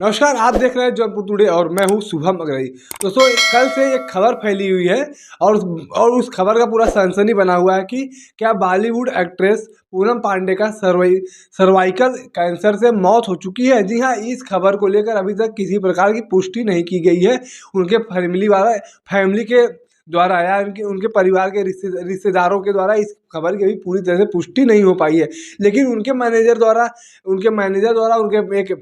नमस्कार, आप देख रहे हैं जौनपुर टुडे और मैं हूं शुभम अग्रही। दोस्तों, कल से एक खबर फैली हुई है और उस खबर का पूरा सनसनी बना हुआ है कि क्या बॉलीवुड एक्ट्रेस पूनम पांडे का सर्वाइकल कैंसर से मौत हो चुकी है। जी हाँ, इस खबर को लेकर अभी तक किसी प्रकार की पुष्टि नहीं की गई है। उनके फैमिली के द्वारा या उनके परिवार के रिश्तेदारों के द्वारा इस खबर की अभी पूरी तरह से पुष्टि नहीं हो पाई है। लेकिन उनके मैनेजर द्वारा उनके एक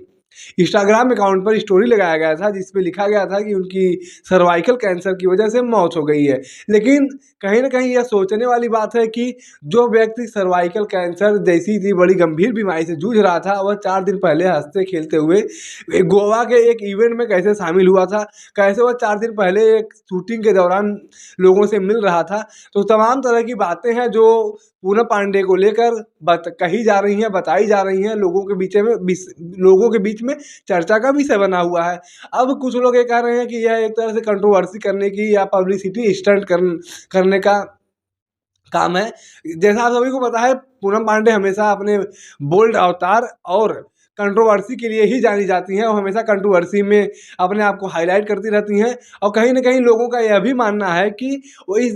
इंस्टाग्राम अकाउंट पर स्टोरी लगाया गया था जिसमें लिखा गया था कि उनकी सर्वाइकल कैंसर की वजह से मौत हो गई है। लेकिन कहीं ना कहीं यह सोचने वाली बात है कि जो व्यक्ति सर्वाइकल कैंसर जैसी थी बड़ी गंभीर बीमारी से जूझ रहा था, वह 4 दिन पहले हंसते खेलते हुए गोवा के एक इवेंट में कैसे शामिल हुआ था, कैसे वह 4 दिन पहले एक शूटिंग के दौरान लोगों से मिल रहा था। तो तमाम तरह की बातें हैं जो पूनम पांडे को लेकर कही जा रही हैं, बताई जा रही हैं, लोगों के बीच में चर्चा का विषय बना हुआ है। अब कुछ लोग ये कह रहे हैं कि यह एक तरह से कंट्रोवर्सी करने की या पब्लिसिटी स्टंट करने का काम है। जैसा आप सभी को पता है, पूनम पांडे हमेशा अपने बोल्ड अवतार और कंट्रोवर्सी के लिए ही जानी जाती हैं। वो हमेशा कंट्रोवर्सी में अपने आप को हाईलाइट करती रहती हैं और कहीं न कहीं लोगों का यह भी मानना है कि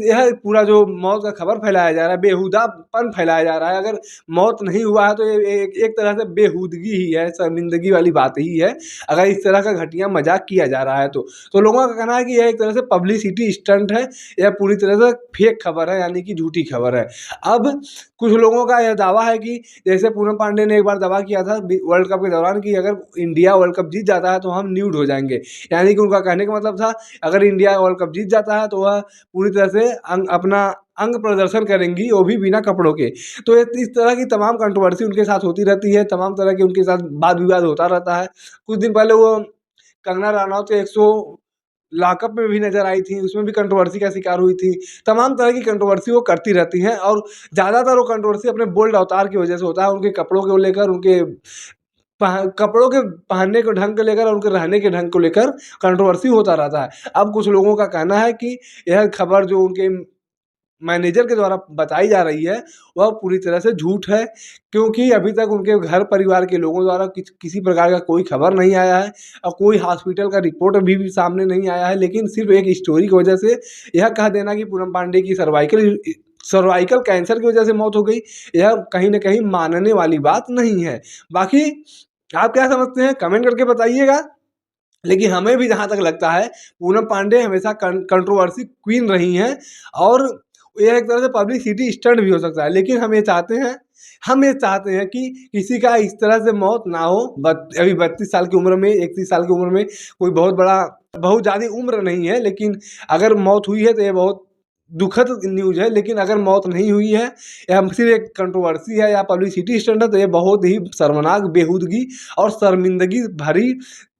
यह पूरा जो मौत का खबर फैलाया जा रहा है, बेहुदापन फैलाया जा रहा है। अगर मौत नहीं हुआ है तो ये एक तरह से बेहूदगी ही है, शर्मिंदगी वाली बात ही है, अगर इस तरह का घटिया मज़ाक किया जा रहा है तो। लोगों का कहना है कि यह एक तरह से पब्लिसिटी स्टंट है, यह पूरी तरह से फेक खबर है, यानी कि झूठी खबर है। अब कुछ लोगों का यह दावा है कि जैसे पूनम पांडे ने एक बार दावा किया था वर्ल्ड कप के दौरान कि अगर इंडिया वर्ल्ड कप जीत जाता है तो हम न्यूड हो जाएंगे। यानी कि उनका कहने का मतलब था, अगर इंडिया वर्ल्ड कप जीत जाता है तो वह पूरी तरह से अपना अंग प्रदर्शन करेंगी, वो भी बिना कपड़ों के। तो इस तरह की तमाम कंट्रोवर्सी उनके साथ होती रहती है, तमाम तरह के उनके साथ वाद विवाद होता रहता है। कुछ दिन पहले वो कंगना रनौत के 100 लॉकअप में भी नज़र आई थी, उसमें भी कंट्रोवर्सी का शिकार हुई थी। तमाम तरह की कंट्रोवर्सी वो करती रहती हैं और ज़्यादातर वो कंट्रोवर्सी अपने बोल्ड अवतार की वजह से होता है। उनके कपड़ों को लेकर, उनके कपड़ों के पहनने के ढंग को लेकर और उनके रहने के ढंग को लेकर कंट्रोवर्सी होता रहता है। अब कुछ लोगों का कहना है कि यह खबर जो उनके मैनेजर के द्वारा बताई जा रही है वह पूरी तरह से झूठ है, क्योंकि अभी तक उनके घर परिवार के लोगों द्वारा किसी प्रकार का कोई खबर नहीं आया है और कोई हॉस्पिटल का रिपोर्ट भी सामने नहीं आया है। लेकिन सिर्फ एक स्टोरी की वजह से यह कह देना कि पूनम पांडे की सर्वाइकल कैंसर की वजह से मौत हो गई, यह कहीं न कहीं मानने वाली बात नहीं है। बाकी आप क्या समझते हैं, कमेंट करके बताइएगा। लेकिन हमें भी जहाँ तक लगता है, पूनम पांडे हमेशा कंट्रोवर्सी क्वीन रही हैं और यह एक तरह से पब्लिसिटी स्टंट भी हो सकता है। लेकिन हम ये चाहते हैं कि किसी का इस तरह से मौत ना हो। अभी 32 साल की उम्र में, 31 साल की उम्र में कोई बहुत ज़्यादा उम्र नहीं है, लेकिन अगर मौत हुई है तो ये बहुत दुखद न्यूज़ है। लेकिन अगर मौत नहीं हुई है, या सिर्फ एक कंट्रोवर्सी है या पब्लिसिटी स्टंट है, तो ये बहुत ही शर्मनाक, बेहूदगी और शर्मिंदगी भरी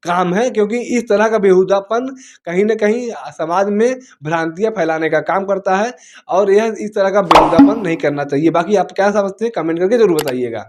काम है, क्योंकि इस तरह का बेहुदापन कहीं न कहीं समाज में भ्रांतियाँ फैलाने का काम करता है और यह इस तरह का बेहुदापन नहीं करना चाहिए। बाकी आप क्या समझते हैं, कमेंट करके ज़रूर बताइएगा।